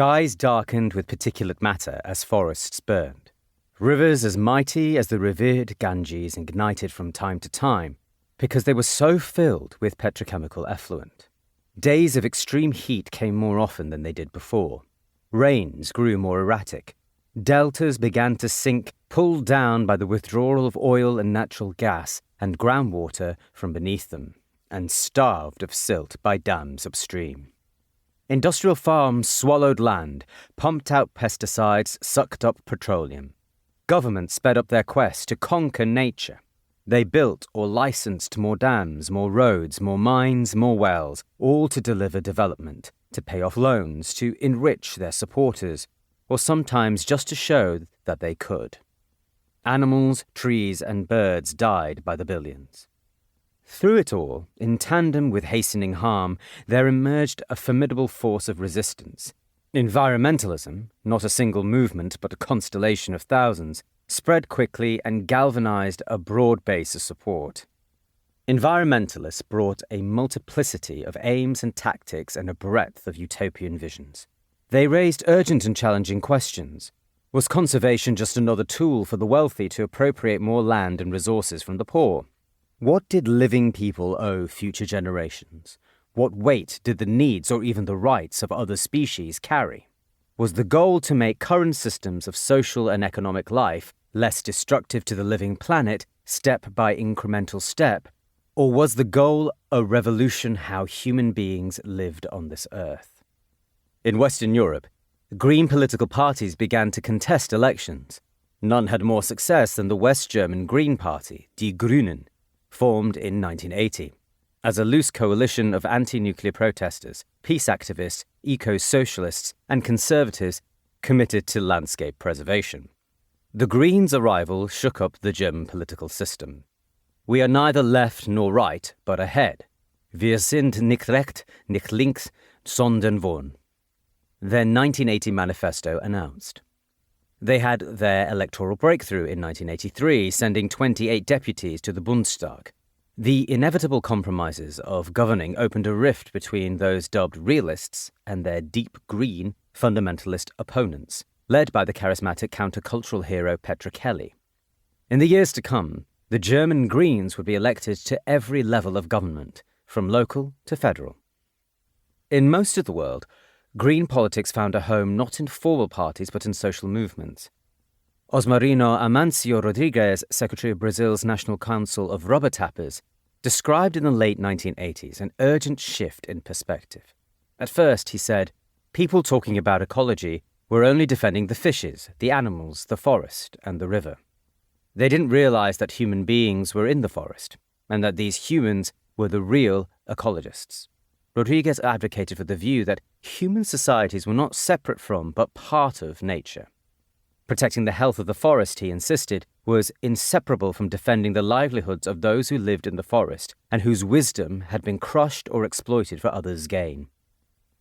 Skies darkened with particulate matter as forests burned. Rivers as mighty as the revered Ganges ignited from time to time because they were so filled with petrochemical effluent. Days of extreme heat came more often than they did before. Rains grew more erratic. Deltas began to sink, pulled down by the withdrawal of oil and natural gas and groundwater from beneath them, and starved of silt by dams upstream. Industrial farms swallowed land, pumped out pesticides, sucked up petroleum. Governments sped up their quest to conquer nature. They built or licensed more dams, more roads, more mines, more wells, all to deliver development, to pay off loans, to enrich their supporters, or sometimes just to show that they could. Animals, trees, and birds died by the billions. Through it all, in tandem with hastening harm, there emerged a formidable force of resistance. Environmentalism, not a single movement but a constellation of thousands, spread quickly and galvanized a broad base of support. Environmentalists brought a multiplicity of aims and tactics and a breadth of utopian visions. They raised urgent and challenging questions. Was conservation just another tool for the wealthy to appropriate more land and resources from the poor? What did living people owe future generations? What weight did the needs or even the rights of other species carry? Was the goal to make current systems of social and economic life less destructive to the living planet, step by incremental step, or was the goal a revolution how human beings lived on this earth? In Western Europe, Green political parties began to contest elections. None had more success than the West German Green Party, Die Grünen, formed in 1980, as a loose coalition of anti-nuclear protesters, peace activists, eco-socialists, and conservatives committed to landscape preservation. The Greens' arrival shook up the German political system. We are neither left nor right, but ahead. Wir sind nicht rechts, nicht links, sondern vorn. Their 1980 manifesto announced. They had their electoral breakthrough in 1983, sending 28 deputies to the Bundestag. The inevitable compromises of governing opened a rift between those dubbed realists and their deep green fundamentalist opponents, led by the charismatic countercultural hero Petra Kelly. In the years to come, the German Greens would be elected to every level of government, from local to federal. In most of the world, Green politics found a home not in formal parties but in social movements. Osmarino Amancio Rodrigues, Secretary of Brazil's National Council of Rubber Tappers, described in the late 1980s an urgent shift in perspective. At first, he said, people talking about ecology were only defending the fishes, the animals, the forest, and the river. They didn't realize that human beings were in the forest, and that these humans were the real ecologists. Rodrigues advocated for the view that human societies were not separate from, but part of nature. Protecting the health of the forest, he insisted, was inseparable from defending the livelihoods of those who lived in the forest and whose wisdom had been crushed or exploited for others' gain.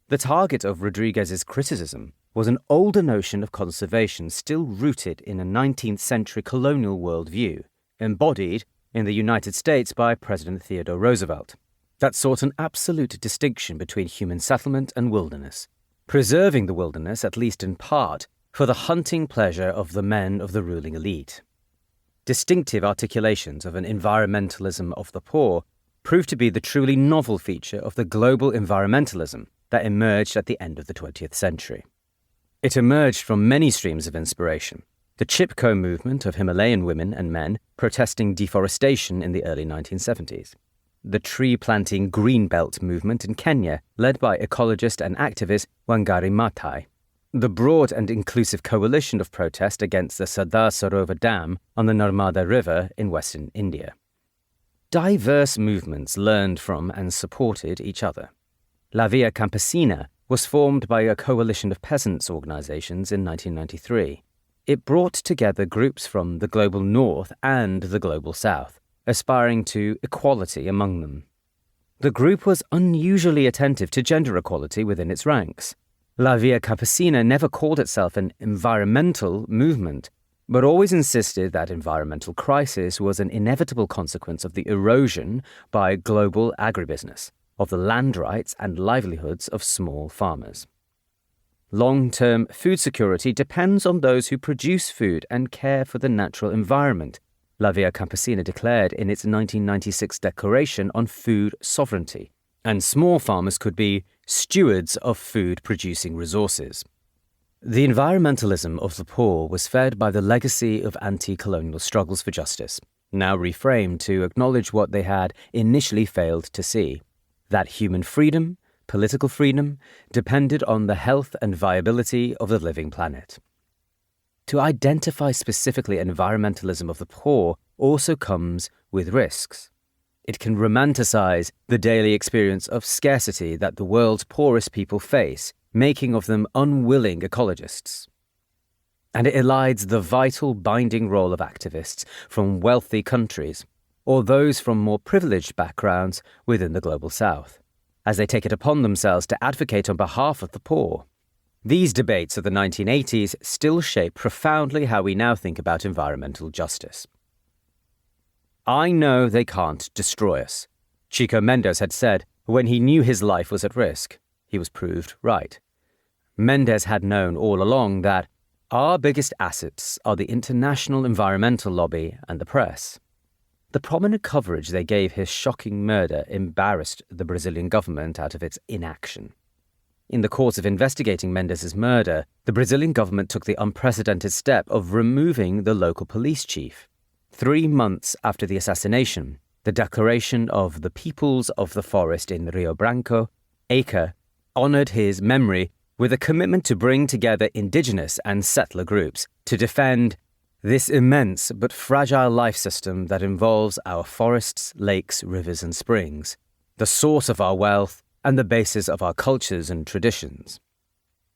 The target of Rodrigues's criticism was an older notion of conservation still rooted in a 19th century colonial worldview, embodied in the United States by President Theodore Roosevelt, that sought an absolute distinction between human settlement and wilderness, preserving the wilderness, at least in part, for the hunting pleasure of the men of the ruling elite. Distinctive articulations of an environmentalism of the poor proved to be the truly novel feature of the global environmentalism that emerged at the end of the 20th century. It emerged from many streams of inspiration: the Chipko movement of Himalayan women and men protesting deforestation in the early 1970s, the tree-planting Greenbelt movement in Kenya, led by ecologist and activist Wangari Maathai, the broad and inclusive coalition of protest against the Sardar Sarovar Dam on the Narmada River in western India. Diverse movements learned from and supported each other. La Via Campesina was formed by a coalition of peasants' organizations in 1993. It brought together groups from the global north and the global south, aspiring to equality among them. The group was unusually attentive to gender equality within its ranks. La Via Campesina never called itself an environmental movement, but always insisted that environmental crisis was an inevitable consequence of the erosion by global agribusiness of the land rights and livelihoods of small farmers. Long-term food security depends on those who produce food and care for the natural environment, La Via Campesina declared in its 1996 Declaration on Food Sovereignty, and small farmers could be stewards of food-producing resources. The environmentalism of the poor was fed by the legacy of anti-colonial struggles for justice, now reframed to acknowledge what they had initially failed to see, that human freedom, political freedom, depended on the health and viability of the living planet. To identify specifically environmentalism of the poor also comes with risks. It can romanticize the daily experience of scarcity that the world's poorest people face, making of them unwilling ecologists. And it elides the vital binding role of activists from wealthy countries, or those from more privileged backgrounds within the global south, as they take it upon themselves to advocate on behalf of the poor. These debates of the 1980s still shape profoundly how we now think about environmental justice. I know they can't destroy us, Chico Mendes had said when he knew his life was at risk. He was proved right. Mendes had known all along that our biggest assets are the international environmental lobby and the press. The prominent coverage they gave his shocking murder embarrassed the Brazilian government out of its inaction. In the course of investigating Mendes' murder, the Brazilian government took the unprecedented step of removing the local police chief. 3 months after the assassination, the Declaration of the Peoples of the Forest in Rio Branco, ACA, honored his memory with a commitment to bring together indigenous and settler groups to defend this immense but fragile life system that involves our forests, lakes, rivers and springs, the source of our wealth and the basis of our cultures and traditions.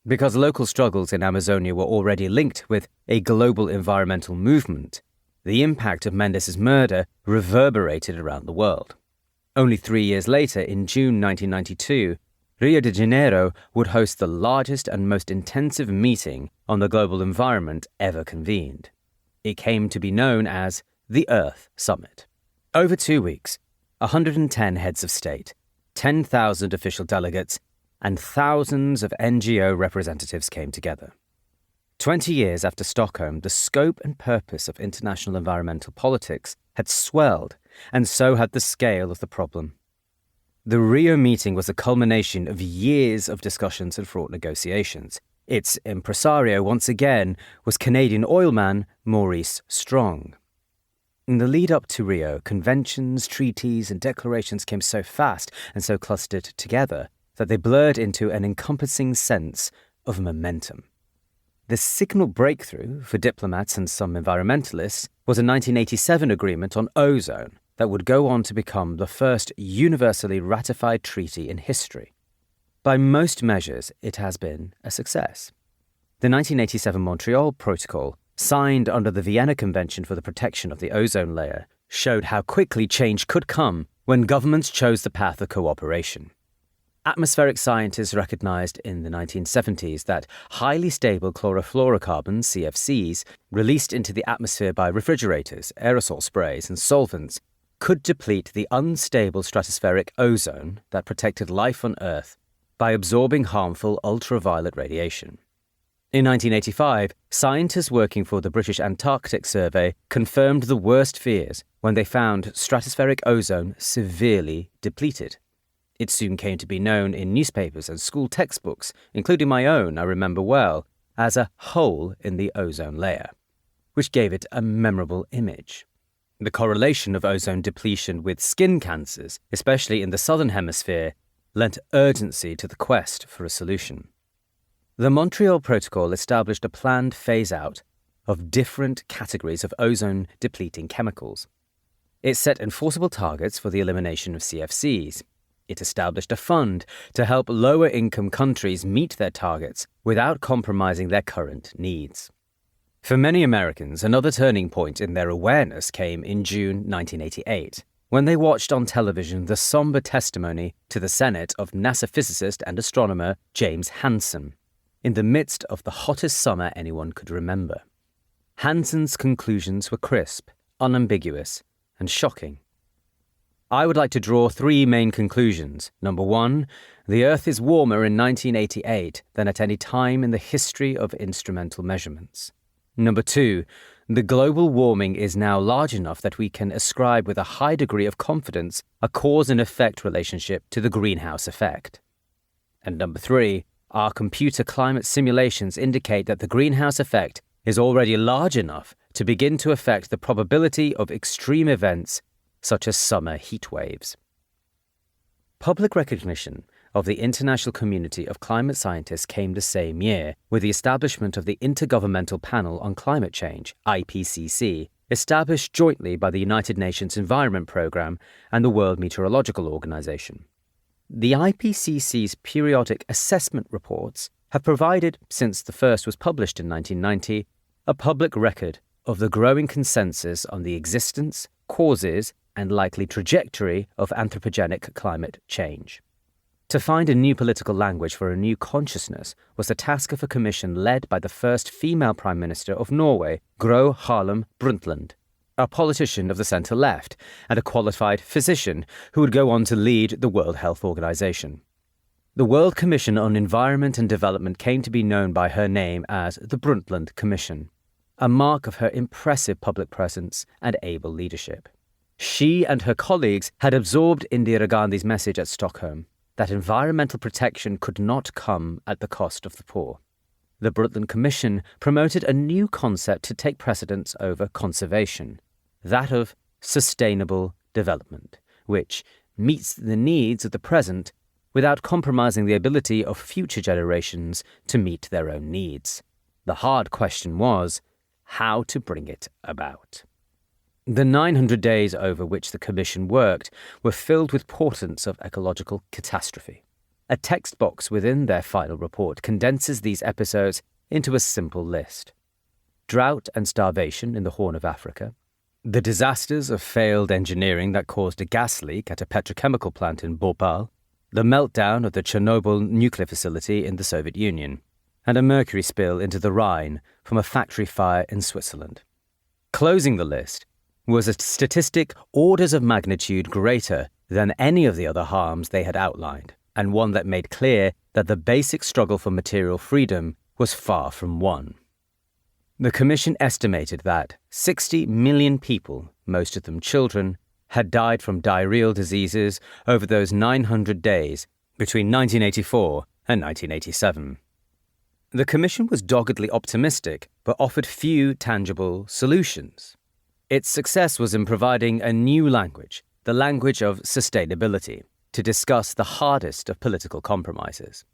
Because local struggles in Amazonia were already linked with a global environmental movement, the impact of Mendes' murder reverberated around the world. Only 3 years later, in June 1992, Rio de Janeiro would host the largest and most intensive meeting on the global environment ever convened. It came to be known as the Earth Summit. Over 2 weeks, 110 heads of state, 10,000 official delegates, and thousands of NGO representatives came together. 20 years after Stockholm, the scope and purpose of international environmental politics had swelled, and so had the scale of the problem. The Rio meeting was a culmination of years of discussions and fraught negotiations. Its impresario, once again, was Canadian oilman Maurice Strong. In the lead up to Rio, conventions, treaties, and declarations came so fast and so clustered together that they blurred into an encompassing sense of momentum. The signal breakthrough for diplomats and some environmentalists was a 1987 agreement on ozone that would go on to become the first universally ratified treaty in history. By most measures, it has been a success. The 1987 Montreal Protocol, signed under the Vienna Convention for the Protection of the Ozone Layer, showed how quickly change could come when governments chose the path of cooperation. Atmospheric scientists recognized in the 1970s that highly stable chlorofluorocarbons, CFCs, released into the atmosphere by refrigerators, aerosol sprays, and solvents could deplete the unstable stratospheric ozone that protected life on Earth by absorbing harmful ultraviolet radiation. In 1985, scientists working for the British Antarctic Survey confirmed the worst fears when they found stratospheric ozone severely depleted. It soon came to be known in newspapers and school textbooks, including my own, I remember well, as a hole in the ozone layer, which gave it a memorable image. The correlation of ozone depletion with skin cancers, especially in the southern hemisphere, lent urgency to the quest for a solution. The Montreal Protocol established a planned phase-out of different categories of ozone-depleting chemicals. It set enforceable targets for the elimination of CFCs. It established a fund to help lower-income countries meet their targets without compromising their current needs. For many Americans, another turning point in their awareness came in June 1988, when they watched on television the somber testimony to the Senate of NASA physicist and astronomer James Hansen, in the midst of the hottest summer anyone could remember. Hansen's conclusions were crisp, unambiguous, and shocking. I would like to draw three main conclusions. Number one, the Earth is warmer in 1988 than at any time in the history of instrumental measurements. Number two, the global warming is now large enough that we can ascribe with a high degree of confidence a cause and effect relationship to the greenhouse effect. And number three, our computer climate simulations indicate that the greenhouse effect is already large enough to begin to affect the probability of extreme events such as summer heat waves. Public recognition of the international community of climate scientists came the same year with the establishment of the Intergovernmental Panel on Climate Change, IPCC, established jointly by the United Nations Environment Programme and the World Meteorological Organization. The IPCC's periodic assessment reports have provided, since the first was published in 1990, a public record of the growing consensus on the existence, causes, and likely trajectory of anthropogenic climate change. To find a new political language for a new consciousness was the task of a commission led by the first female Prime Minister of Norway, Gro Harlem Brundtland, a politician of the centre-left and a qualified physician who would go on to lead the World Health Organization. The World Commission on Environment and Development came to be known by her name as the Brundtland Commission, a mark of her impressive public presence and able leadership. She and her colleagues had absorbed Indira Gandhi's message at Stockholm that environmental protection could not come at the cost of the poor. The Brundtland Commission promoted a new concept to take precedence over conservation, that of sustainable development, which meets the needs of the present without compromising the ability of future generations to meet their own needs. The hard question was how to bring it about. The 900 days over which the Commission worked were filled with portents of ecological catastrophe. A text box within their final report condenses these episodes into a simple list: drought and starvation in the Horn of Africa, the disasters of failed engineering that caused a gas leak at a petrochemical plant in Bhopal, the meltdown of the Chernobyl nuclear facility in the Soviet Union, and a mercury spill into the Rhine from a factory fire in Switzerland. Closing the list was a statistic orders of magnitude greater than any of the other harms they had outlined, and one that made clear that the basic struggle for material freedom was far from won. The Commission estimated that 60 million people, most of them children, had died from diarrheal diseases over those 900 days between 1984 and 1987. The Commission was doggedly optimistic, but offered few tangible solutions. Its success was in providing a new language, the language of sustainability, to discuss the hardest of political compromises.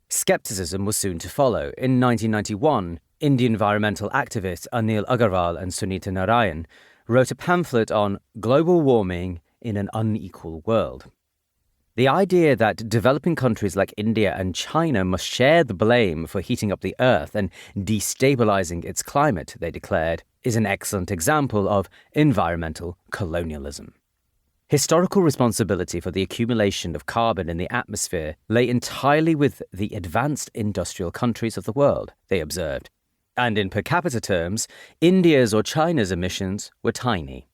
Skepticism was soon to follow. In 1991, Indian environmental activists Anil Agarwal and Sunita Narayan wrote a pamphlet on global warming in an unequal world. The idea that developing countries like India and China must share the blame for heating up the earth and destabilizing its climate, they declared, is an excellent example of environmental colonialism. Historical responsibility for the accumulation of carbon in the atmosphere lay entirely with the advanced industrial countries of the world, they observed, and in per capita terms, India's or China's emissions were tiny.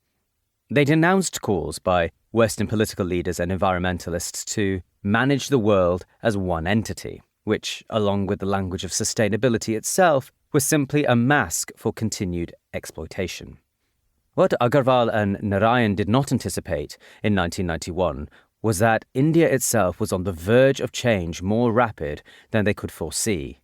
They denounced calls by Western political leaders and environmentalists to manage the world as one entity, which, along with the language of sustainability itself, was simply a mask for continued exploitation. What Agarwal and Narayan did not anticipate in 1991 was that India itself was on the verge of change more rapid than they could foresee.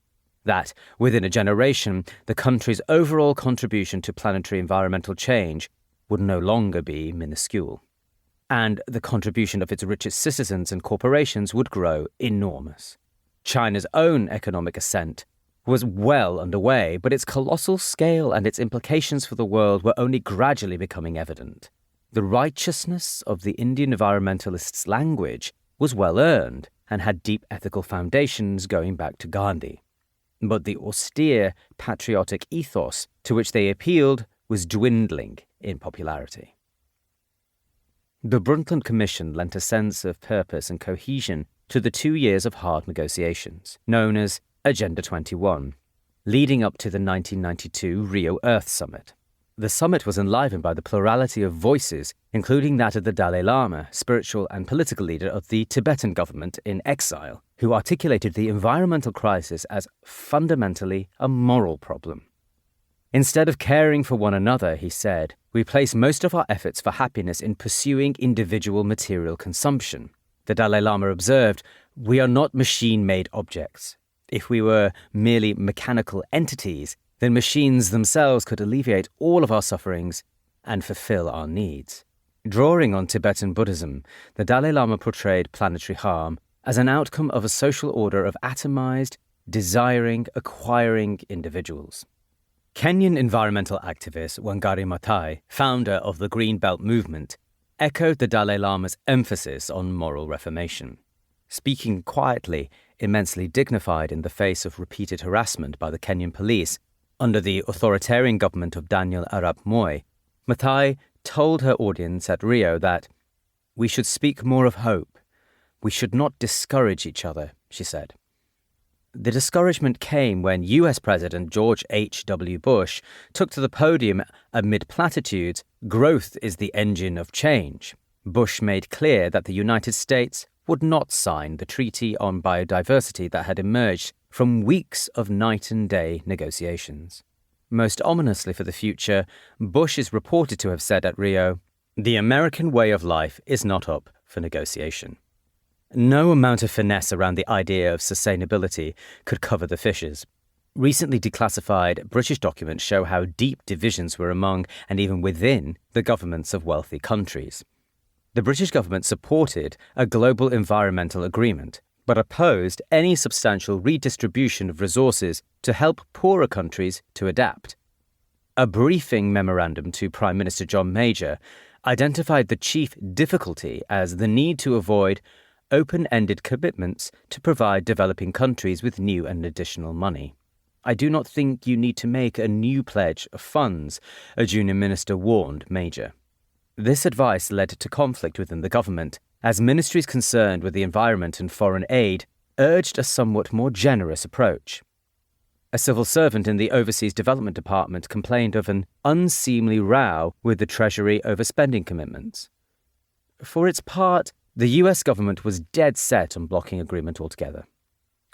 That, within a generation, the country's overall contribution to planetary environmental change would no longer be minuscule, and the contribution of its richest citizens and corporations would grow enormous. China's own economic ascent was well underway, but its colossal scale and its implications for the world were only gradually becoming evident. The righteousness of the Indian environmentalists' language was well earned and had deep ethical foundations going back to Gandhi. But the austere, patriotic ethos to which they appealed was dwindling in popularity. The Brundtland Commission lent a sense of purpose and cohesion to the 2 years of hard negotiations, known as Agenda 21, leading up to the 1992 Rio Earth Summit. The summit was enlivened by the plurality of voices, including that of the Dalai Lama, spiritual and political leader of the Tibetan government in exile, who articulated the environmental crisis as fundamentally a moral problem. Instead of caring for one another, he said, we place most of our efforts for happiness in pursuing individual material consumption. The Dalai Lama observed, we are not machine-made objects. If we were merely mechanical entities, then machines themselves could alleviate all of our sufferings and fulfill our needs. Drawing on Tibetan Buddhism, the Dalai Lama portrayed planetary harm as an outcome of a social order of atomized, desiring, acquiring individuals. Kenyan environmental activist Wangari Maathai, founder of the Green Belt movement, echoed the Dalai Lama's emphasis on moral reformation. Speaking quietly, immensely dignified in the face of repeated harassment by the Kenyan police under the authoritarian government of Daniel Arap Moi, Maathai told her audience at Rio that, we should speak more of hope. We should not discourage each other, she said. The discouragement came when US President George H.W. Bush took to the podium amid platitudes, growth is the engine of change. Bush made clear that the United States would not sign the Treaty on Biodiversity that had emerged from weeks of night and day negotiations. Most ominously for the future, Bush is reported to have said at Rio, the American way of life is not up for negotiation. No amount of finesse around the idea of sustainability could cover the fissures. Recently declassified British documents show how deep divisions were among and even within the governments of wealthy countries. The British government supported a global environmental agreement, but opposed any substantial redistribution of resources to help poorer countries to adapt. A briefing memorandum to Prime Minister John Major identified the chief difficulty as the need to avoid open-ended commitments to provide developing countries with new and additional money. I do not think you need to make a new pledge of funds, a junior minister warned Major. This advice led to conflict within the government, as ministries concerned with the environment and foreign aid urged a somewhat more generous approach. A civil servant in the Overseas Development Department complained of an unseemly row with the Treasury over spending commitments. For its part, the US government was dead set on blocking agreement altogether.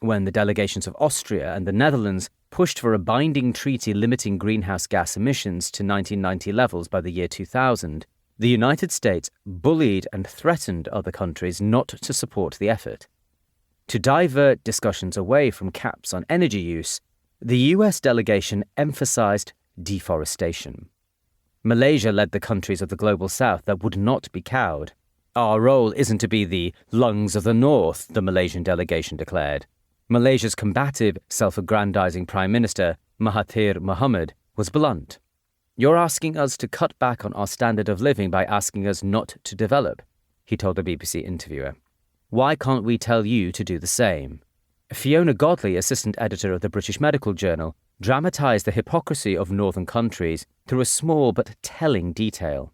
When the delegations of Austria and the Netherlands pushed for a binding treaty limiting greenhouse gas emissions to 1990 levels by the year 2000, the United States bullied and threatened other countries not to support the effort. To divert discussions away from caps on energy use, the US delegation emphasized deforestation. Malaysia led the countries of the Global South that would not be cowed. Our role isn't to be the lungs of the North, the Malaysian delegation declared. Malaysia's combative, self-aggrandizing Prime Minister, Mahathir Mohamad, was blunt. You're asking us to cut back on our standard of living by asking us not to develop, he told a BBC interviewer. Why can't we tell you to do the same? Fiona Godley, assistant editor of the British Medical Journal, dramatised the hypocrisy of northern countries through a small but telling detail.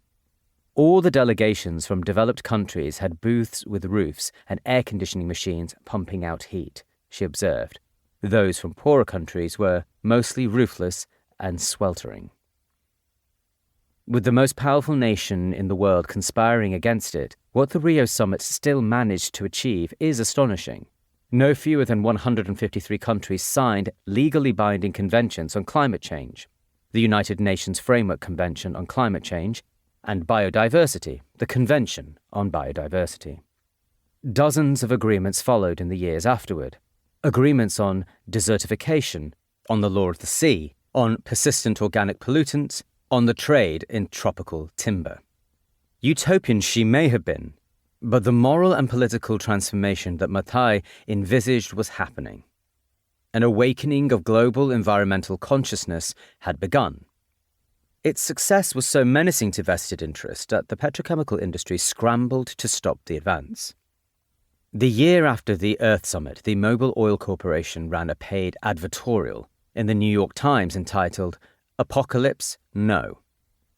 All the delegations from developed countries had booths with roofs and air conditioning machines pumping out heat, she observed. Those from poorer countries were mostly roofless and sweltering. With the most powerful nation in the world conspiring against it, what the Rio summit still managed to achieve is astonishing. No fewer than 153 countries signed legally binding conventions on climate change, the United Nations Framework Convention on Climate Change, and Biodiversity, the Convention on Biodiversity. Dozens of agreements followed in the years afterward. Agreements on desertification, on the law of the sea, on persistent organic pollutants, on the trade in tropical timber. Utopian she may have been, but the moral and political transformation that Maathai envisaged was happening. An awakening of global environmental consciousness had begun. Its success was so menacing to vested interest that the petrochemical industry scrambled to stop the advance. The year after the Earth Summit, the Mobil Oil Corporation ran a paid advertorial in the New York Times entitled Apocalypse No,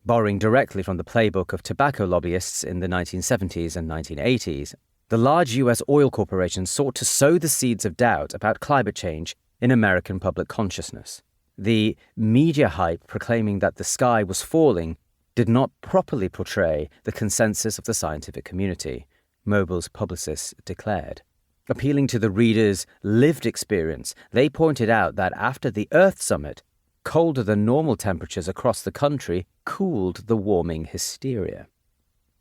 borrowing directly from the playbook of tobacco lobbyists in the 1970s and 1980s. The large US oil corporations sought to sow the seeds of doubt about climate change in American public consciousness. The media hype proclaiming that the sky was falling did not properly portray the consensus of the scientific community, Mobil's publicists declared. Appealing to the readers' lived experience, they pointed out that after the Earth Summit, colder than normal temperatures across the country cooled the warming hysteria.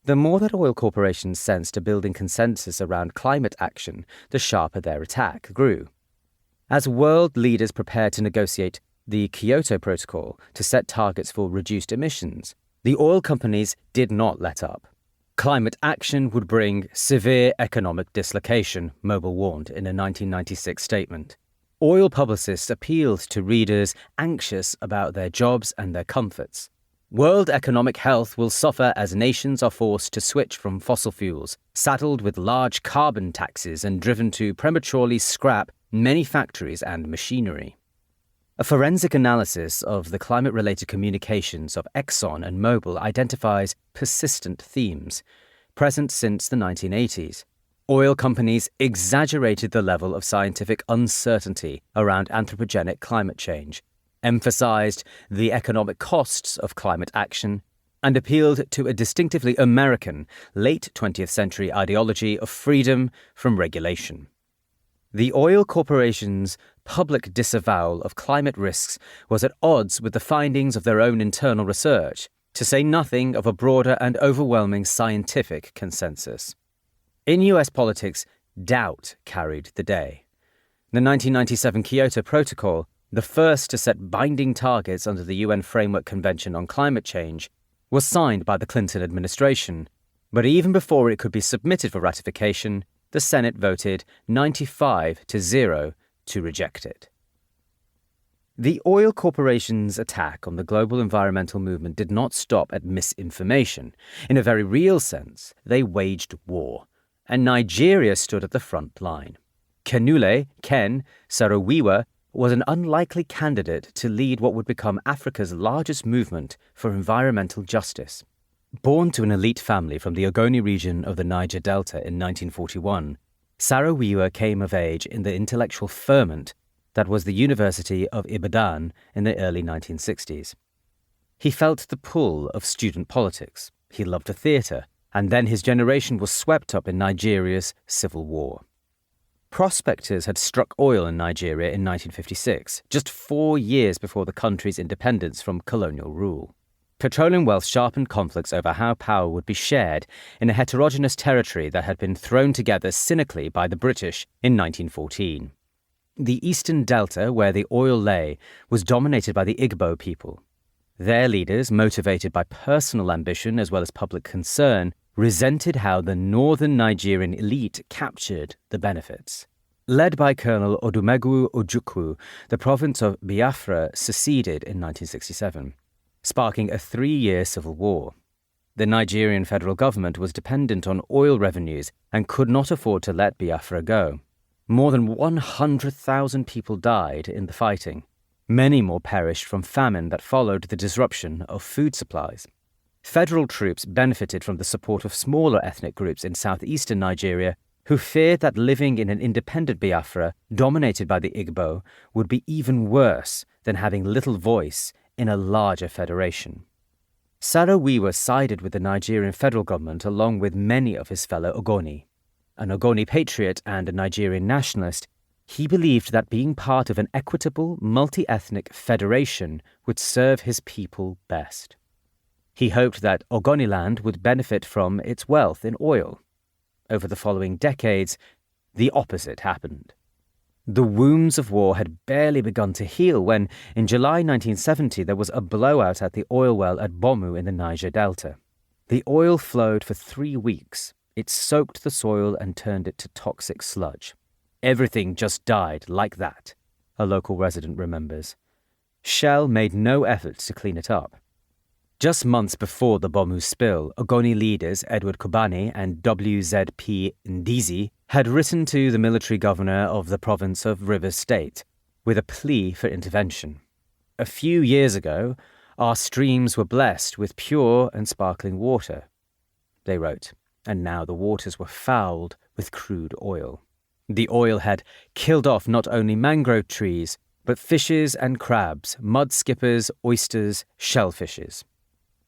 The more that oil corporations sensed a building consensus around climate action, the sharper their attack grew. As world leaders prepared to negotiate the Kyoto Protocol to set targets for reduced emissions, the oil companies did not let up. Climate action would bring severe economic dislocation, Mobil warned in a 1996 statement. Oil publicists appealed to readers anxious about their jobs and their comforts. World economic health will suffer as nations are forced to switch from fossil fuels, saddled with large carbon taxes and driven to prematurely scrap many factories and machinery. A forensic analysis of the climate-related communications of Exxon and Mobil identifies persistent themes, present since the 1980s. Oil companies exaggerated the level of scientific uncertainty around anthropogenic climate change, emphasized the economic costs of climate action, and appealed to a distinctively American, late 20th century ideology of freedom from regulation. The oil corporations' public disavowal of climate risks was at odds with the findings of their own internal research, to say nothing of a broader and overwhelming scientific consensus. In US politics, doubt carried the day. The 1997 Kyoto Protocol, the first to set binding targets under the UN Framework Convention on Climate Change, was signed by the Clinton administration, but even before it could be submitted for ratification, the Senate voted 95-0 to reject it. The oil corporations' attack on the global environmental movement did not stop at misinformation. In a very real sense, they waged war, and Nigeria stood at the front line. Kenule Ken Saro-Wiwa was an unlikely candidate to lead what would become Africa's largest movement for environmental justice. Born to an elite family from the Ogoni region of the Niger Delta in 1941, Saro-Wiwa came of age in the intellectual ferment that was the University of Ibadan in the early 1960s. He felt the pull of student politics, he loved the theatre, and then his generation was swept up in Nigeria's civil war. Prospectors had struck oil in Nigeria in 1956, just 4 years before the country's independence from colonial rule. Petroleum wealth sharpened conflicts over how power would be shared in a heterogeneous territory that had been thrown together cynically by the British in 1914. The Eastern Delta, where the oil lay, was dominated by the Igbo people. Their leaders, motivated by personal ambition as well as public concern, resented how the northern Nigerian elite captured the benefits. Led by Colonel Odumegwu Ojukwu, the province of Biafra seceded in 1967. Sparking a 3-year civil war. The Nigerian federal government was dependent on oil revenues and could not afford to let Biafra go. More than 100,000 people died in the fighting. Many more perished from famine that followed the disruption of food supplies. Federal troops benefited from the support of smaller ethnic groups in southeastern Nigeria who feared that living in an independent Biafra dominated by the Igbo would be even worse than having little voice in a larger federation. Saro-Wiwa sided with the Nigerian federal government along with many of his fellow Ogoni. An Ogoni patriot and a Nigerian nationalist, he believed that being part of an equitable, multi-ethnic federation would serve his people best. He hoped that Ogoniland would benefit from its wealth in oil. Over the following decades, the opposite happened. The wounds of war had barely begun to heal when, in July 1970, there was a blowout at the oil well at Bomu in the Niger Delta. The oil flowed for 3 weeks. It soaked the soil and turned it to toxic sludge. Everything just died like that, a local resident remembers. Shell made no effort to clean it up. Just months before the Bomu spill, Ogoni leaders Edward Kubani and WZP Ndizi had written to the military governor of the province of Rivers State with a plea for intervention. A few years ago, our streams were blessed with pure and sparkling water, they wrote, and now the waters were fouled with crude oil. The oil had killed off not only mangrove trees, but fishes and crabs, mud skippers, oysters, shellfishes.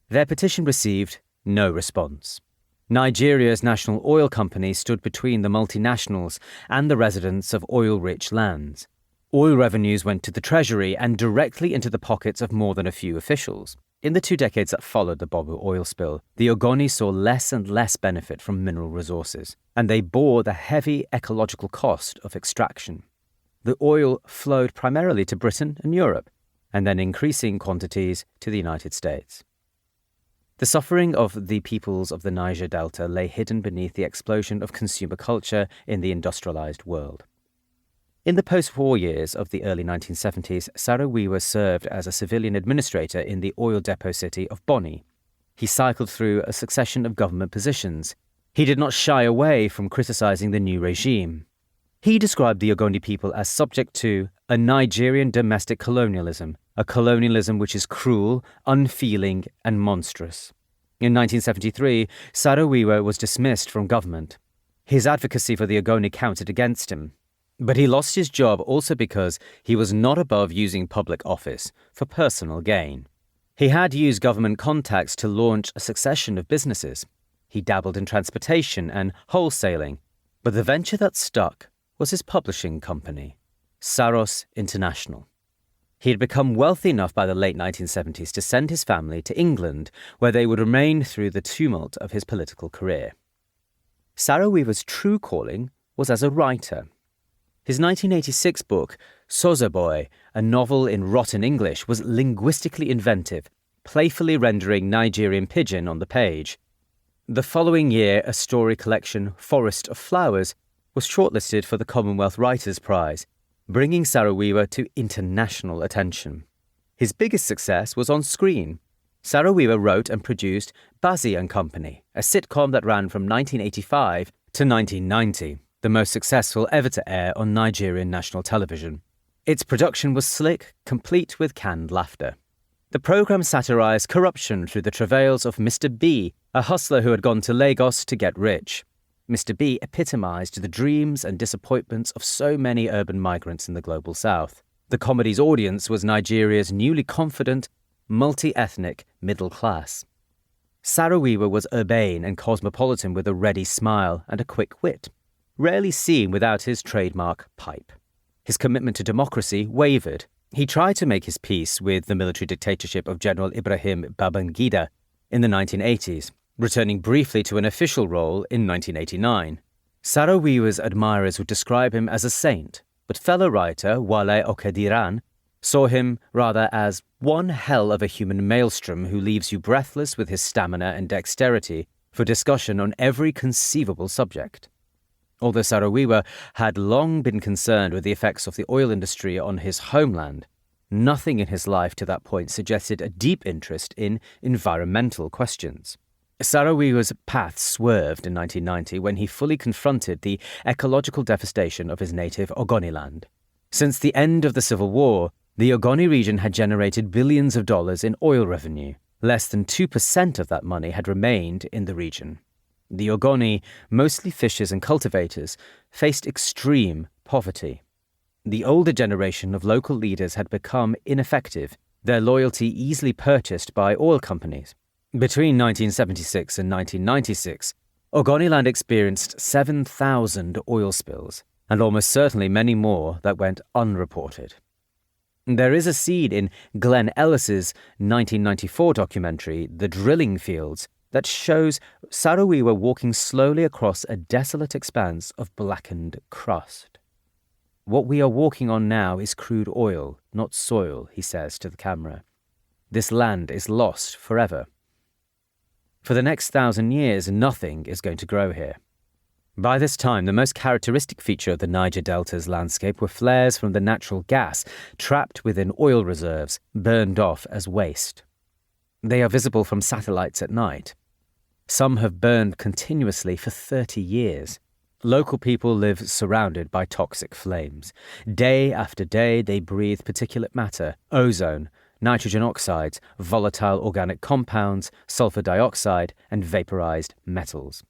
Their petition received no response. Nigeria's national oil company stood between the multinationals and the residents of oil-rich lands. Oil revenues went to the treasury and directly into the pockets of more than a few officials. In the 2 decades that followed the Bobu oil spill, the Ogoni saw less and less benefit from mineral resources, and they bore the heavy ecological cost of extraction. The oil flowed primarily to Britain and Europe, and then increasing quantities to the United States. The suffering of the peoples of the Niger Delta lay hidden beneath the explosion of consumer culture in the industrialized world. In the post-war years of the early 1970s, Saro-Wiwa served as a civilian administrator in the oil depot city of Bonny. He cycled through a succession of government positions. He did not shy away from criticizing the new regime. He described the Ogoni people as subject to a Nigerian domestic colonialism, a colonialism which is cruel, unfeeling, and monstrous. In 1973, Saro-Wiwa was dismissed from government. His advocacy for the Ogoni counted against him. But he lost his job also because he was not above using public office for personal gain. He had used government contacts to launch a succession of businesses. He dabbled in transportation and wholesaling, but the venture that stuck was his publishing company, Saros International. He had become wealthy enough by the late 1970s to send his family to England, where they would remain through the tumult of his political career. Saro-Wiwa's true calling was as a writer. His 1986 book, Soza Boy, a novel in rotten English, was linguistically inventive, playfully rendering Nigerian pidgin on the page. The following year, a story collection, Forest of Flowers, was shortlisted for the Commonwealth Writers' Prize, bringing Saro-Wiwa to international attention. His biggest success was on screen. Saro-Wiwa wrote and produced Bazi and Company, a sitcom that ran from 1985 to 1990. The most successful ever to air on Nigerian national television. Its production was slick, complete with canned laughter. The programme satirised corruption through the travails of Mr. B, a hustler who had gone to Lagos to get rich. Mr. B epitomised the dreams and disappointments of so many urban migrants in the global south. The comedy's audience was Nigeria's newly confident, multi-ethnic middle class. Saro-Wiwa was urbane and cosmopolitan with a ready smile and a quick wit, rarely seen without his trademark pipe. His commitment to democracy wavered. He tried to make his peace with the military dictatorship of General Ibrahim Babangida in the 1980s, returning briefly to an official role in 1989. Saro-Wiwa's admirers would describe him as a saint, but fellow writer Wale Okediran saw him rather as one hell of a human maelstrom who leaves you breathless with his stamina and dexterity for discussion on every conceivable subject. Although Saro-Wiwa had long been concerned with the effects of the oil industry on his homeland, nothing in his life to that point suggested a deep interest in environmental questions. Saro-Wiwa's path swerved in 1990 when he fully confronted the ecological devastation of his native Ogoniland. Since the end of the Civil War, the Ogoni region had generated billions of dollars in oil revenue. Less than 2% of that money had remained in the region. The Ogoni, mostly fishers and cultivators, faced extreme poverty. The older generation of local leaders had become ineffective, their loyalty easily purchased by oil companies. Between 1976 and 1996, Ogoniland experienced 7,000 oil spills, and almost certainly many more that went unreported. There is a scene in Glenn Ellis's 1994 documentary, The Drilling Fields, that shows Saro-Wiwa walking slowly across a desolate expanse of blackened crust. "What we are walking on now is crude oil, not soil," he says to the camera. "This land is lost forever. For the next 1,000 years, nothing is going to grow here." By this time, the most characteristic feature of the Niger Delta's landscape were flares from the natural gas trapped within oil reserves, burned off as waste. They are visible from satellites at night. Some have burned continuously for 30 years. Local people live surrounded by toxic flames. Day after day, they breathe particulate matter, ozone, nitrogen oxides, volatile organic compounds, sulfur dioxide, and vaporized metals.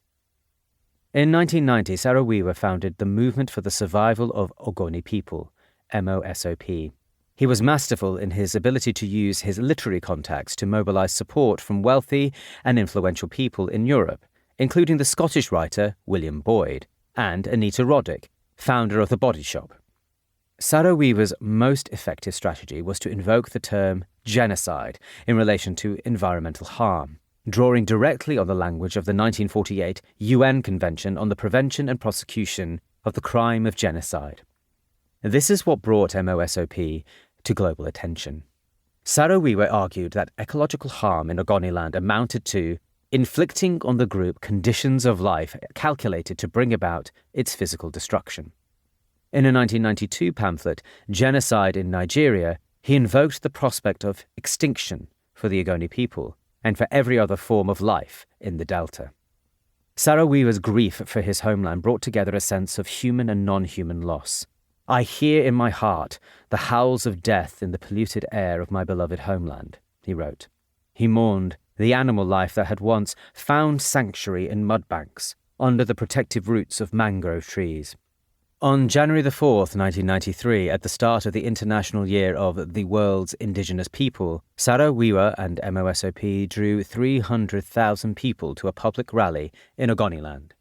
In 1990, Saro-Wiwa founded the Movement for the Survival of Ogoni People, MOSOP. He was masterful in his ability to use his literary contacts to mobilize support from wealthy and influential people in Europe, including the Scottish writer William Boyd and Anita Roddick, founder of The Body Shop. Saro-Wiwa's most effective strategy was to invoke the term genocide in relation to environmental harm, drawing directly on the language of the 1948 UN Convention on the Prevention and Prosecution of the Crime of Genocide. This is what brought MOSOP to global attention. Saro-Wiwa argued that ecological harm in Ogoniland amounted to inflicting on the group conditions of life calculated to bring about its physical destruction. In a 1992 pamphlet, Genocide in Nigeria, he invoked the prospect of extinction for the Ogoni people and for every other form of life in the Delta. Saro-Wiwa's grief for his homeland brought together a sense of human and non-human loss. "I hear in my heart the howls of death in the polluted air of my beloved homeland," he wrote. He mourned the animal life that had once found sanctuary in mudbanks under the protective roots of mangrove trees. On January the 4th, 1993, at the start of the International Year of the World's Indigenous People, Saro-Wiwa and MOSOP drew 300,000 people to a public rally in Ogoniland.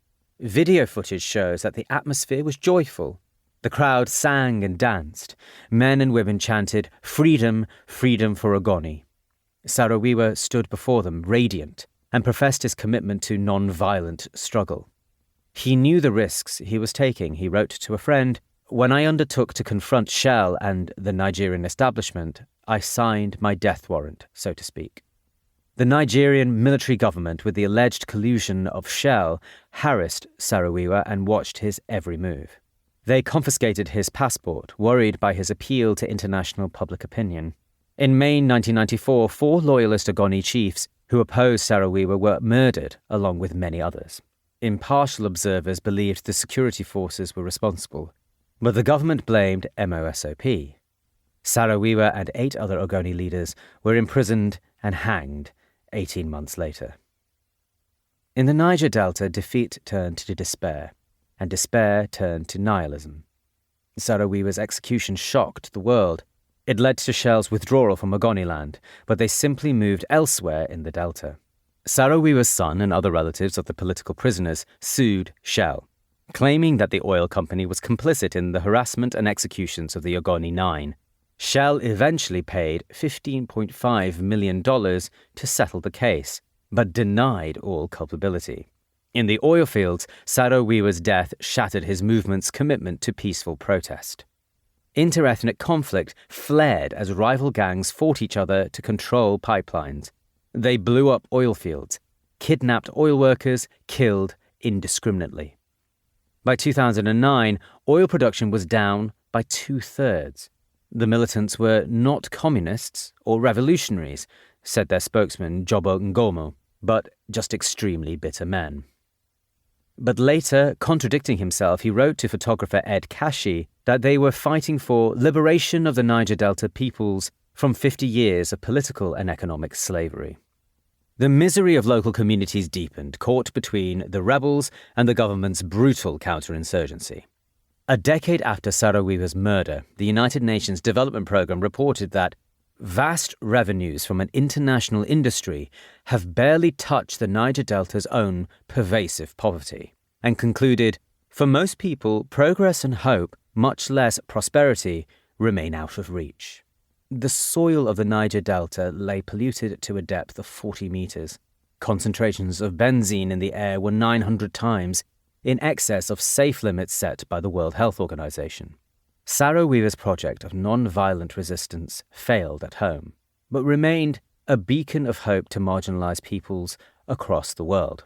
Video footage shows that the atmosphere was joyful. The crowd sang and danced. Men and women chanted, "Freedom, freedom for Ogoni." Saro-Wiwa stood before them, radiant, and professed his commitment to non-violent struggle. He knew the risks he was taking. He wrote to a friend, "When I undertook to confront Shell and the Nigerian establishment, I signed my death warrant, so to speak." The Nigerian military government, with the alleged collusion of Shell, harassed Saro-Wiwa and watched his every move. They confiscated his passport, worried by his appeal to international public opinion. In May 1994, 4 loyalist Ogoni chiefs who opposed Saro-Wiwa were murdered, along with many others. Impartial observers believed the security forces were responsible, but the government blamed MOSOP. Saro-Wiwa and 8 other Ogoni leaders were imprisoned and hanged 18 months later. In the Niger Delta, defeat turned to despair, and despair turned to nihilism. Saro-Wiwa's execution shocked the world. It led to Shell's withdrawal from Ogoniland, but they simply moved elsewhere in the Delta. Saro-Wiwa's son and other relatives of the political prisoners sued Shell, claiming that the oil company was complicit in the harassment and executions of the Ogoni Nine. Shell eventually paid $15.5 million to settle the case, but denied all culpability. In the oil fields, Saro-Wiwa's death shattered his movement's commitment to peaceful protest. Interethnic conflict flared as rival gangs fought each other to control pipelines. They blew up oil fields, kidnapped oil workers, killed indiscriminately. By 2009, oil production was down by 2/3. The militants were not communists or revolutionaries, said their spokesman Jobo Ngomo, but just extremely bitter men. But later, contradicting himself, he wrote to photographer Ed Kashi that they were fighting for liberation of the Niger Delta peoples from 50 years of political and economic slavery. The misery of local communities deepened, caught between the rebels and the government's brutal counterinsurgency. A decade after Saro-Wiwa's murder, the United Nations Development Programme reported that vast revenues from an international industry have barely touched the Niger Delta's own pervasive poverty, and concluded, for most people, progress and hope, much less prosperity, remain out of reach. The soil of the Niger Delta lay polluted to a depth of 40 meters. Concentrations of benzene in the air were 900 times in excess of safe limits set by the World Health Organization. Saro-Wiwa's project of non-violent resistance failed at home, but remained a beacon of hope to marginalized peoples across the world,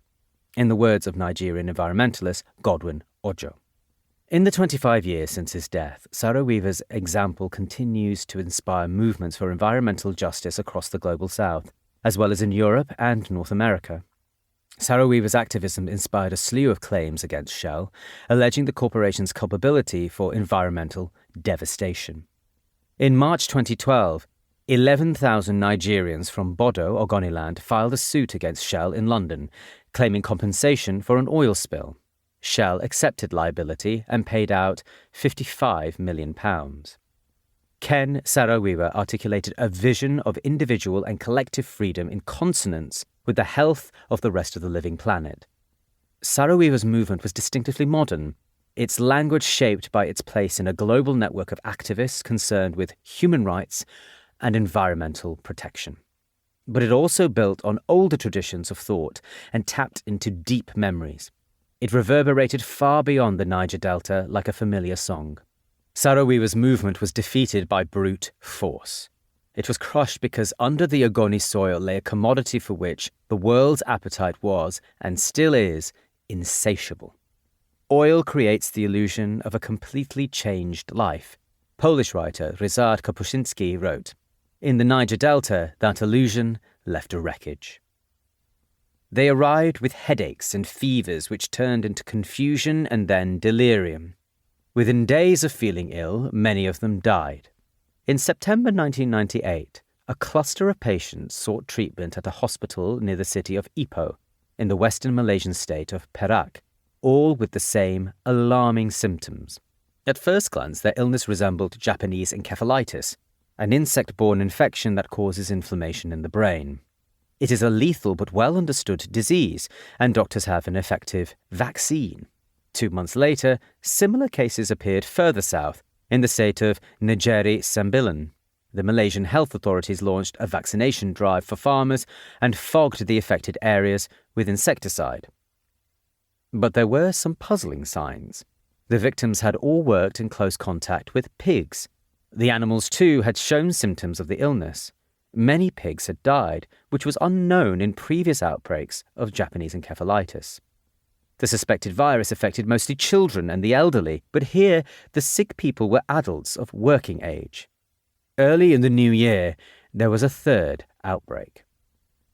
in the words of Nigerian environmentalist Godwin Ojo. In the 25 years since his death, Saro-Wiwa's example continues to inspire movements for environmental justice across the global south, as well as in Europe and North America. Saro-Wiwa's activism inspired a slew of claims against Shell, alleging the corporation's culpability for environmental devastation. In March 2012, 11,000 Nigerians from Bodo, Ogoniland, filed a suit against Shell in London, claiming compensation for an oil spill. Shell accepted liability and paid out £55 million. Ken Saro-Wiwa articulated a vision of individual and collective freedom in consonance with the health of the rest of the living planet. Saro-Wiwa's movement was distinctively modern, its language shaped by its place in a global network of activists concerned with human rights and environmental protection. But it also built on older traditions of thought and tapped into deep memories. It reverberated far beyond the Niger Delta like a familiar song. Saro-Wiwa's movement was defeated by brute force. It was crushed because under the Ogoni soil lay a commodity for which the world's appetite was, and still is, insatiable. Oil creates the illusion of a completely changed life. Polish writer Ryszard Kapuscinski wrote, "In the Niger Delta, that illusion left a wreckage." They arrived with headaches and fevers which turned into confusion and then delirium. Within days of feeling ill, many of them died. In September 1998, a cluster of patients sought treatment at a hospital near the city of Ipoh, in the western Malaysian state of Perak, all with the same alarming symptoms. At first glance, their illness resembled Japanese encephalitis, an insect-borne infection that causes inflammation in the brain. It is a lethal but well-understood disease, and doctors have an effective vaccine. 2 months later, similar cases appeared further south, in the state of Negeri Sembilan. The Malaysian health authorities launched a vaccination drive for farmers and fogged the affected areas with insecticide. But there were some puzzling signs. The victims had all worked in close contact with pigs. The animals, too, had shown symptoms of the illness. Many pigs had died, which was unknown in previous outbreaks of Japanese encephalitis. The suspected virus affected mostly children and the elderly, but here the sick people were adults of working age. Early in the new year, there was a third outbreak.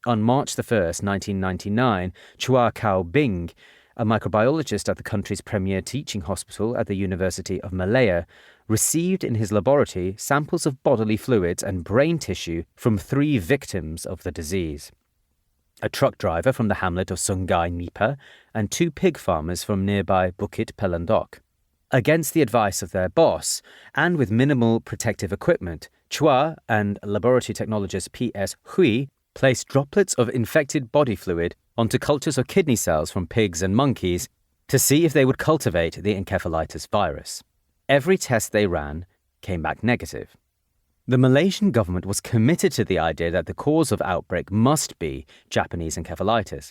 On March 1st, 1999, Chua Kao Bing, a microbiologist at the country's premier teaching hospital at the University of Malaya, received in his laboratory samples of bodily fluids and brain tissue from 3 victims of the disease: a truck driver from the hamlet of Sungai Nipah and 2 pig farmers from nearby Bukit Pelendok. Against the advice of their boss, and with minimal protective equipment, Chua and laboratory technologist P.S. Hui placed droplets of infected body fluid onto cultures of kidney cells from pigs and monkeys to see if they would cultivate the encephalitis virus. Every test they ran came back negative. The Malaysian government was committed to the idea that the cause of outbreak must be Japanese encephalitis.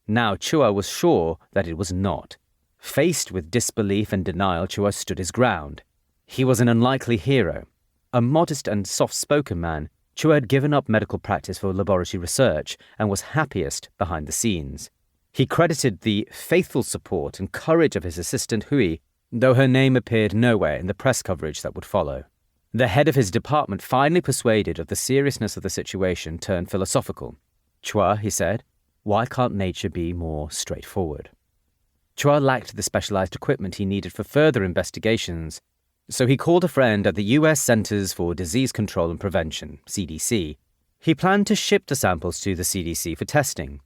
Now Chua was sure that it was not. Faced with disbelief and denial, Chua stood his ground. He was an unlikely hero. A modest and soft-spoken man, Chua had given up medical practice for laboratory research and was happiest behind the scenes. He credited the faithful support and courage of his assistant Hui, though her name appeared nowhere in the press coverage that would follow. The head of his department, finally persuaded of the seriousness of the situation, turned philosophical. "Chua," he said, "why can't nature be more straightforward?" Chua lacked the specialized equipment he needed for further investigations, so he called a friend at the U.S. Centers for Disease Control and Prevention, CDC. He planned to ship the samples to the CDC for testing,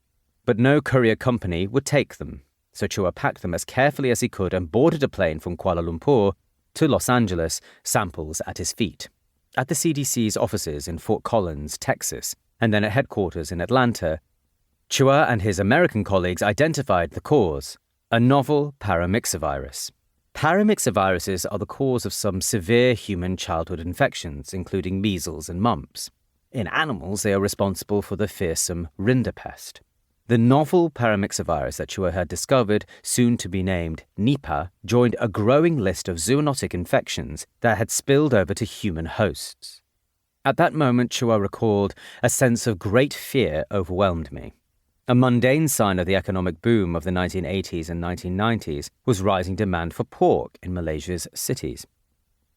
but no courier company would take them, so Chua packed them as carefully as he could and boarded a plane from Kuala Lumpur to Los Angeles, samples at his feet. At the CDC's offices in Fort Collins, Texas, and then at headquarters in Atlanta, Chua and his American colleagues identified the cause: a novel paramyxovirus. Paramyxoviruses are the cause of some severe human childhood infections, including measles and mumps. In animals, they are responsible for the fearsome rinderpest. The novel paramyxovirus that Chua had discovered, soon to be named Nipah, joined a growing list of zoonotic infections that had spilled over to human hosts. At that moment, Chua recalled, a sense of great fear overwhelmed me. A mundane sign of the economic boom of the 1980s and 1990s was rising demand for pork in Malaysia's cities.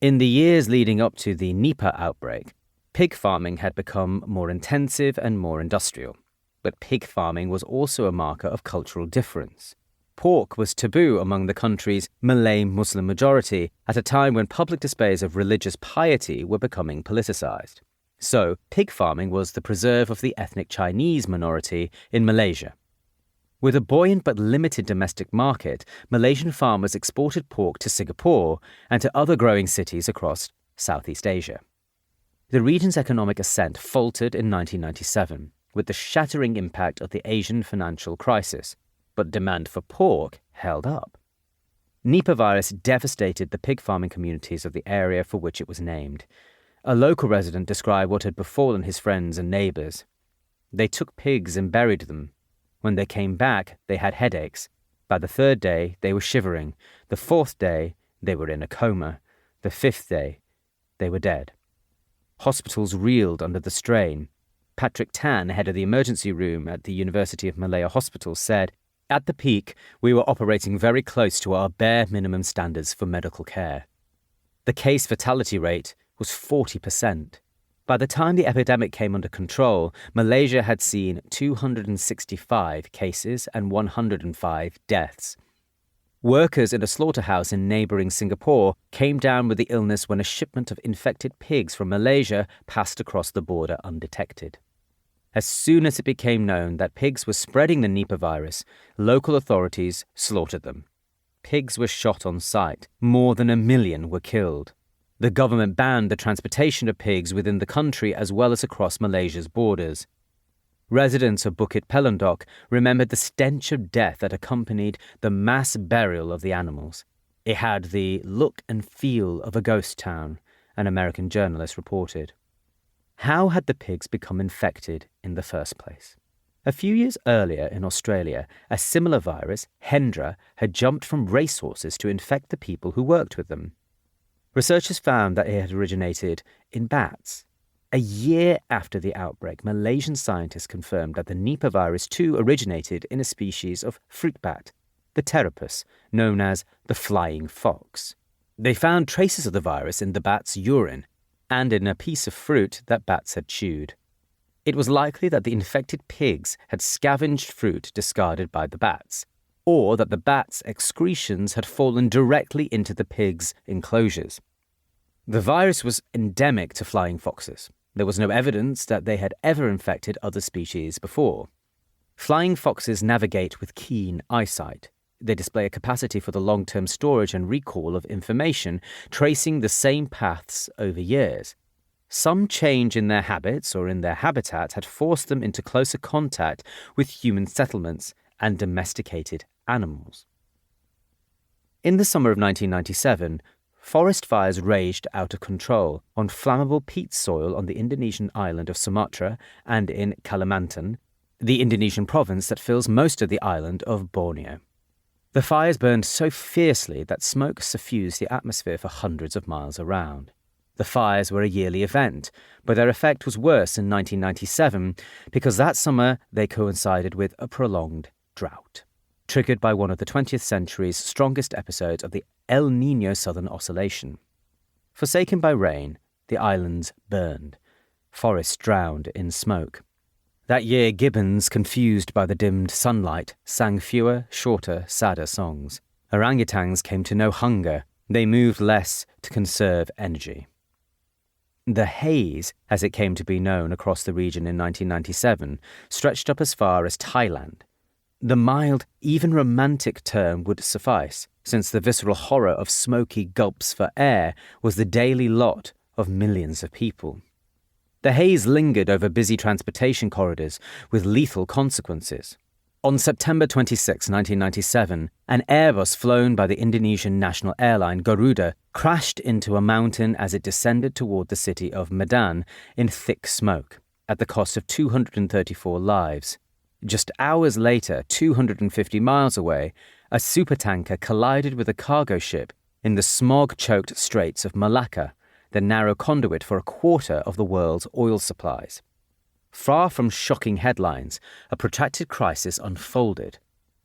In the years leading up to the Nipah outbreak, pig farming had become more intensive and more industrial. But pig farming was also a marker of cultural difference. Pork was taboo among the country's Malay Muslim majority at a time when public displays of religious piety were becoming politicized. So, pig farming was the preserve of the ethnic Chinese minority in Malaysia. With a buoyant but limited domestic market, Malaysian farmers exported pork to Singapore and to other growing cities across Southeast Asia. The region's economic ascent faltered in 1997 with the shattering impact of the Asian financial crisis, but demand for pork held up. Nipah virus devastated the pig farming communities of the area for which it was named. A local resident described what had befallen his friends and neighbours. They took pigs and buried them. When they came back, they had headaches. By the third day, they were shivering. The fourth day, they were in a coma. The fifth day, they were dead. Hospitals reeled under the strain. Patrick Tan, head of the emergency room at the University of Malaya Hospital, said, "At the peak, we were operating very close to our bare minimum standards for medical care. The case fatality rate was 40%. By the time the epidemic came under control, Malaysia had seen 265 cases and 105 deaths. Workers in a slaughterhouse in neighbouring Singapore came down with the illness when a shipment of infected pigs from Malaysia passed across the border undetected. As soon as it became known that pigs were spreading the Nipah virus, local authorities slaughtered them. Pigs were shot on sight. More than 1 million were killed. The government banned the transportation of pigs within the country as well as across Malaysia's borders. Residents of Bukit Pelundok remembered the stench of death that accompanied the mass burial of the animals. It had the look and feel of a ghost town, an American journalist reported. How had the pigs become infected in the first place? A few years earlier in Australia, a similar virus, Hendra, had jumped from racehorses to infect the people who worked with them. Researchers found that it had originated in bats. A year after the outbreak, Malaysian scientists confirmed that the Nipah virus too originated in a species of fruit bat, the Pteropus, known as the flying fox. They found traces of the virus in the bat's urine and in a piece of fruit that bats had chewed. It was likely that the infected pigs had scavenged fruit discarded by the bats, or that the bats' excretions had fallen directly into the pigs' enclosures. The virus was endemic to flying foxes. There was no evidence that they had ever infected other species before. Flying foxes navigate with keen eyesight. They display a capacity for the long-term storage and recall of information, tracing the same paths over years. Some change in their habits or in their habitat had forced them into closer contact with human settlements and domesticated animals. In the summer of 1997, forest fires raged out of control on flammable peat soil on the Indonesian island of Sumatra and in Kalimantan, the Indonesian province that fills most of the island of Borneo. The fires burned so fiercely that smoke suffused the atmosphere for hundreds of miles around. The fires were a yearly event, but their effect was worse in 1997 because that summer they coincided with a prolonged drought, triggered by one of the 20th century's strongest episodes of the El Niño Southern Oscillation. Forsaken by rain, the islands burned. Forests drowned in smoke. That year, gibbons, confused by the dimmed sunlight, sang fewer, shorter, sadder songs. Orangutans came to know hunger. They moved less to conserve energy. The haze, as it came to be known across the region in 1997, stretched up as far as Thailand. The mild, even romantic term would suffice, since the visceral horror of smoky gulps for air was the daily lot of millions of people. The haze lingered over busy transportation corridors with lethal consequences. On September 26, 1997, an Airbus flown by the Indonesian national airline Garuda crashed into a mountain as it descended toward the city of Medan in thick smoke, at the cost of 234 lives. Just hours later, 250 miles away, a supertanker collided with a cargo ship in the smog-choked Straits of Malacca, the narrow conduit for a quarter of the world's oil supplies. Far from shocking headlines, a protracted crisis unfolded.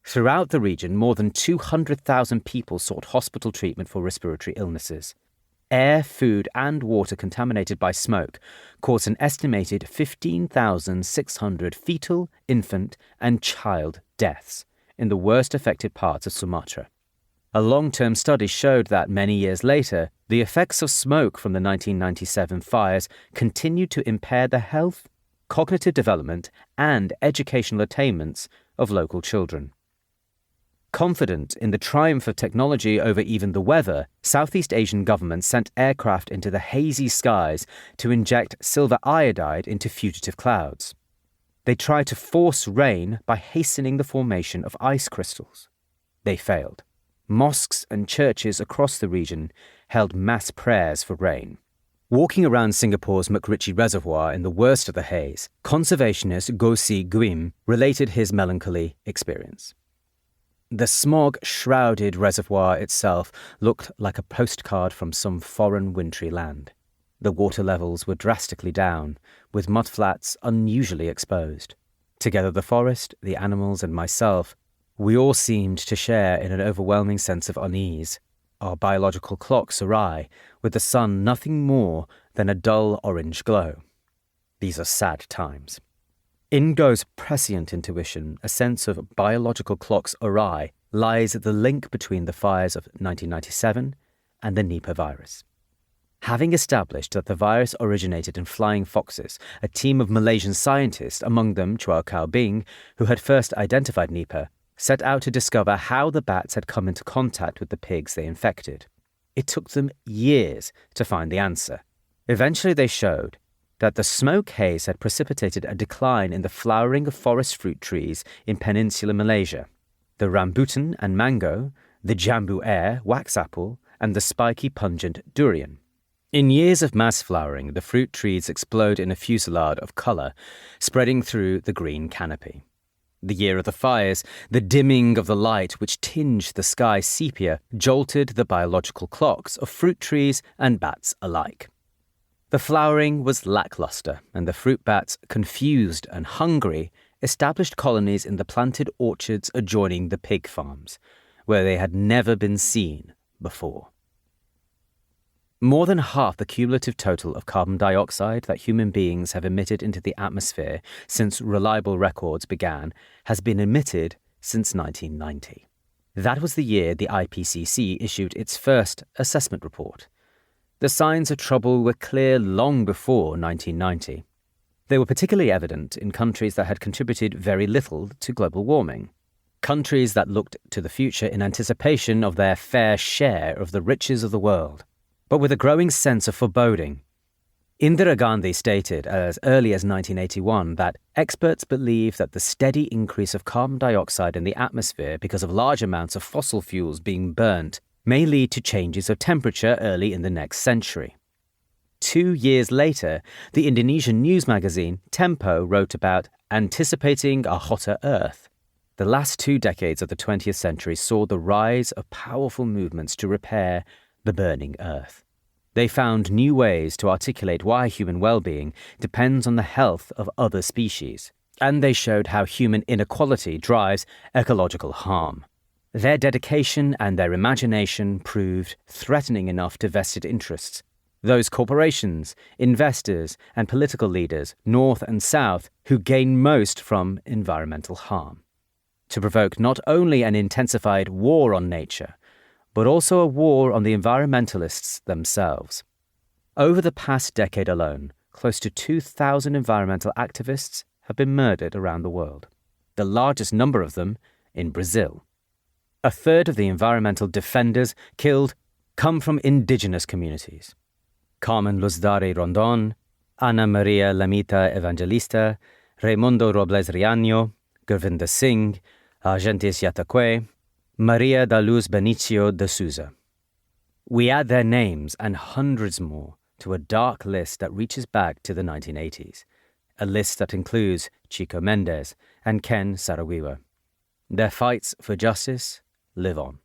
Throughout the region, more than 200,000 people sought hospital treatment for respiratory illnesses. Air, food, and water contaminated by smoke caused an estimated 15,600 fetal, infant, and child deaths in the worst affected parts of Sumatra. A long-term study showed that many years later, the effects of smoke from the 1997 fires continued to impair the health, cognitive development, and educational attainments of local children. Confident in the triumph of technology over even the weather, Southeast Asian governments sent aircraft into the hazy skies to inject silver iodide into fugitive clouds. They tried to force rain by hastening the formation of ice crystals. They failed. Mosques and churches across the region held mass prayers for rain. Walking around Singapore's MacRitchie Reservoir in the worst of the haze, conservationist Goh See Gwim related his melancholy experience. The smog-shrouded reservoir itself looked like a postcard from some foreign wintry land. The water levels were drastically down, with mudflats unusually exposed. Together the forest, the animals and myself, we all seemed to share in an overwhelming sense of unease. Our biological clocks awry, with the sun nothing more than a dull orange glow. These are sad times. In Goh's prescient intuition, a sense of biological clocks awry lies at the link between the fires of 1997 and the Nipah virus. Having established that the virus originated in flying foxes, a team of Malaysian scientists, among them Chua Kau Bing, who had first identified Nipah, set out to discover how the bats had come into contact with the pigs they infected. It took them years to find the answer. Eventually they showed that the smoke haze had precipitated a decline in the flowering of forest fruit trees in peninsular Malaysia. The rambutan and mango, the jambu air, wax apple, and the spiky pungent durian. In years of mass flowering, the fruit trees explode in a fusillade of colour, spreading through the green canopy. The year of the fires, the dimming of the light which tinged the sky sepia jolted the biological clocks of fruit trees and bats alike. The flowering was lacklustre, and the fruit bats, confused and hungry, established colonies in the planted orchards adjoining the pig farms, where they had never been seen before. More than half the cumulative total of carbon dioxide that human beings have emitted into the atmosphere since reliable records began has been emitted since 1990. That was the year the IPCC issued its first assessment report. The signs of trouble were clear long before 1990. They were particularly evident in countries that had contributed very little to global warming. Countries that looked to the future in anticipation of their fair share of the riches of the world, but with a growing sense of foreboding. Indira Gandhi stated as early as 1981 that experts believe that the steady increase of carbon dioxide in the atmosphere because of large amounts of fossil fuels being burnt may lead to changes of temperature early in the next century. 2 years later, the Indonesian news magazine Tempo wrote about anticipating a hotter Earth. The last 2 decades of the 20th century saw the rise of powerful movements to repair the burning Earth. They found new ways to articulate why human well-being depends on the health of other species, and they showed how human inequality drives ecological harm. Their dedication and their imagination proved threatening enough to vested interests, those corporations, investors, and political leaders, north and south, who gain most from environmental harm, to provoke not only an intensified war on nature, but also a war on the environmentalists themselves. Over the past decade alone, close to 2,000 environmental activists have been murdered around the world, the largest number of them in Brazil. A third of the environmental defenders killed come from indigenous communities. Carmen Luzdari Rondon, Ana Maria Lamita Evangelista, Raimundo Robles Riaño, Gurvinder Singh, Argentis Yataque, Maria da Luz Benicio de Souza. We add their names and hundreds more to a dark list that reaches back to the 1980s, a list that includes Chico Mendes and Ken Saro-Wiwa. Their fights for justice live on.